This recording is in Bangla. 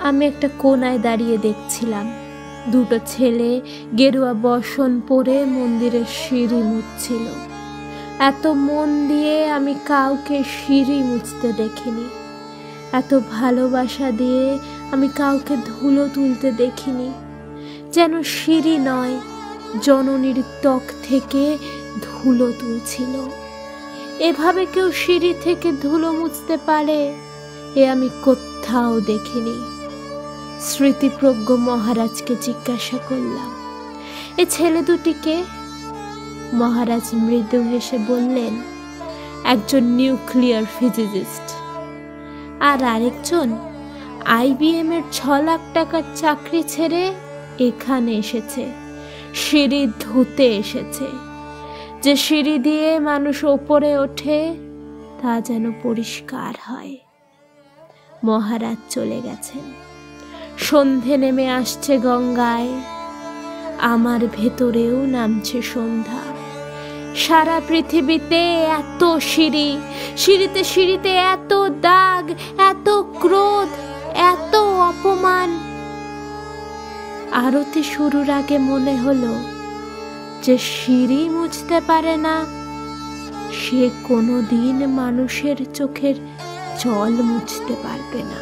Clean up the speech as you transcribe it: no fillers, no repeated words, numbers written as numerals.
আমি একটা কোনায় দাঁড়িয়ে দেখছিলাম দুটো ছেলে গেরুয়া বসন পরে মন্দিরের সিঁড়ি মুছছিল। এত মন দিয়ে আমি কাউকে সিঁড়ি মুছতে দেখিনি, এত ভালোবাসা দিয়ে আমি কাউকে ধুলো তুলতে দেখিনি। যেন সিঁড়ি নয়, জননীর ত্বক থেকে ধুলো তুলছিল। এভাবে কেউ সিঁড়ি থেকে ধুলো মুছতে পারে এ আমি কোথাও দেখিনি। স্মৃতিপ্রজ্ঞ মহারাজকে জিজ্ঞাসা করলাম, এ ছেলে দুটিকে? মহারাজ মৃদু হেসে বললেন, একজন নিউক্লিয়ার ফিজিসিস্ট আর আরেকজন IBM এর 6 লাখ টাকার চাকরি ছেড়ে এখানে এসেছে, সিঁড়ি ধুতে এসেছে। যে সিঁড়ি দিয়ে মানুষ ওপরে ওঠে তা যেন পরিষ্কার হয়। মহারাজ চলে গেছেন। সন্ধে নেমে আসছে গঙ্গায়, আমার ভেতরেও নামছে সন্ধ্যা। সারা পৃথিবীতে এত সিঁড়ি, সিঁড়িতে সিঁড়িতে এত দাগ, এত ক্রোধ, এত অপমান। আরতি শুরুর আগে মনে হলো, যে সিঁড়ি মুছতে পারে না সে কোনোদিন মানুষের চোখের জল মুছতে পারবে না।